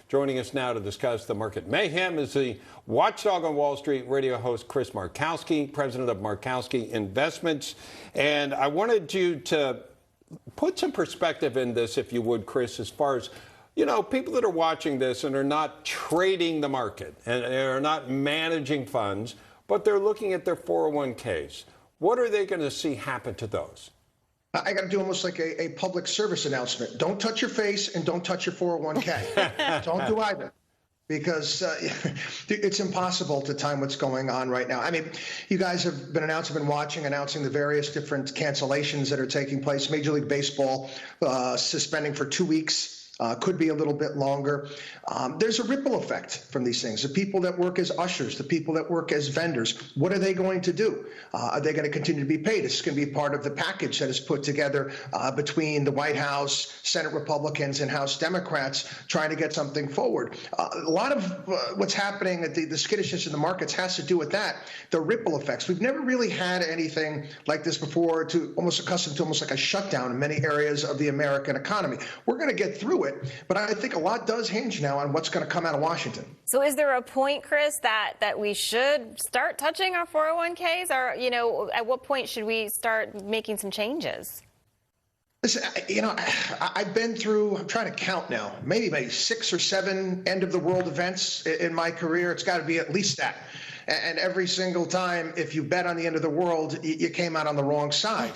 Joining us now to discuss the market mayhem is the watchdog on Wall Street, radio host Chris Markowski, president of Markowski Investments. And I wanted you to put some perspective in this, if you would, Chris, as far as, you know, people that are watching this and are not trading the market and are not managing funds, but they're looking at their 401ks. What are they going to see happen to those? I got to do almost like a public service announcement. Don't touch your face and don't touch your 401k. Don't do either, because it's impossible to time what's going on right now. I mean, you guys have been announcing the various different cancellations that are taking place. Major League Baseball suspending for 2 weeks. Could be a little bit longer. There's a ripple effect from these things. The people that work as ushers, the people that work as vendors, what are they going to do? Are they going to continue to be paid? This is going to be part of the package that is put together between the White House, Senate Republicans, and House Democrats trying to get something forward. A lot of what's happening at the skittishness in the markets has to do with that, the ripple effects. We've never really had anything like this before, to almost accustomed to almost like a shutdown in many areas of the American economy. We're going to get through it. But I think a lot does hinge now on what's going to come out of Washington. So is there a point, Chris, that we should start touching our 401ks? Or, you know, at what point should we start making some changes? Listen, you know, I've been through, I'm trying to count now, maybe 6 or 7 end of the world events in my career. It's got to be at least that. And every single time, if you bet on the end of the world, you came out on the wrong side.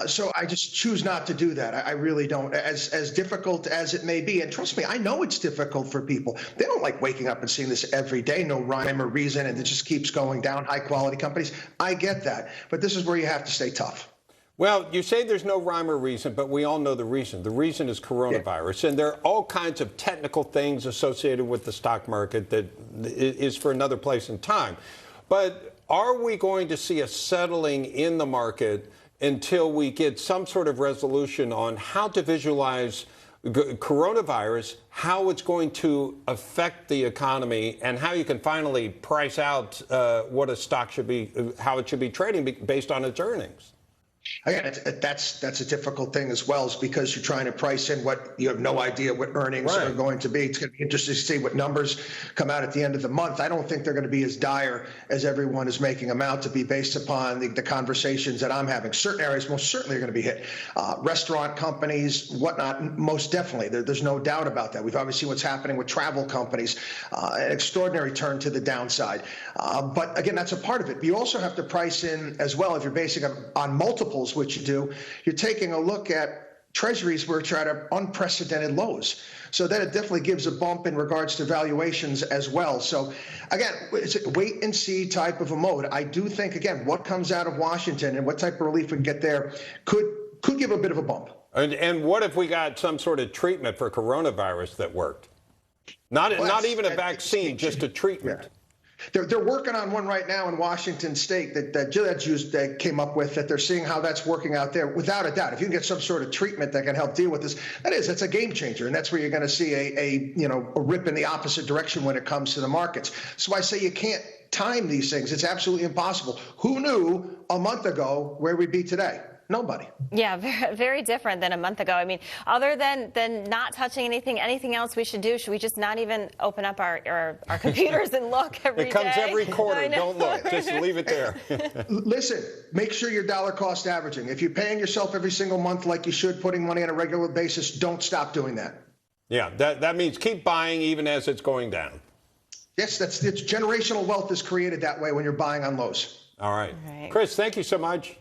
So I just choose not to do that. I really don't, as difficult as it may be. And trust me, I know it's difficult for people. They don't like waking up and seeing this every day, no rhyme or reason, and it just keeps going down, high quality companies. I get that. But this is where you have to stay tough. Well, you say there's no rhyme or reason, but we all know the reason. The reason is coronavirus. Yeah. And there are all kinds of technical things associated with the stock market that is for another place and time. But are we going to see a settling in the market until we get some sort of resolution on how to visualize coronavirus, how it's going to affect the economy, and how you can finally price out what a stock should be, how it should be trading based on its earnings? Again, that's a difficult thing as well, is because you're trying to price in what you have no idea what earnings are going to be. It's going to be interesting to see what numbers come out at the end of the month. I don't think they're going to be as dire as everyone is making them out to be, based upon the conversations that I'm having. Certain areas most certainly are going to be hit. Restaurant companies, whatnot, most definitely. There's no doubt about that. We've obviously seen what's happening with travel companies, an extraordinary turn to the downside. But again, that's a part of it. But you also have to price in as well, if you're basing on multiple, which you do, you're taking a look at treasuries which are at unprecedented lows. So that it definitely gives a bump in regards to valuations as well. So again, it's a wait and see type of a mode. I do think, again, what comes out of Washington and what type of relief we can get there could give a bit of a bump. And what if we got some sort of treatment for coronavirus that worked? Not even a vaccine, just a treatment. Yeah. They're working on one right now in Washington State that came up with, that they're seeing how that's working out there. Without a doubt, if you can get some sort of treatment that can help deal with this, that's a game changer, and that's where you're going to see a rip in the opposite direction when it comes to the markets. So I say you can't time these things. It's absolutely impossible. Who knew a month ago where we'd be today? Nobody. Yeah, very, very different than a month ago. I mean, other than not touching anything else we should do? Should we just not even open up our computers and look every day? It comes every quarter. Don't look. Just leave it there. Listen, make sure you're dollar cost averaging. If you're paying yourself every single month like you should, putting money on a regular basis, don't stop doing that. Yeah, that means keep buying even as it's going down. Yes, it's generational wealth is created that way when you're buying on lows. All right. Chris, thank you so much.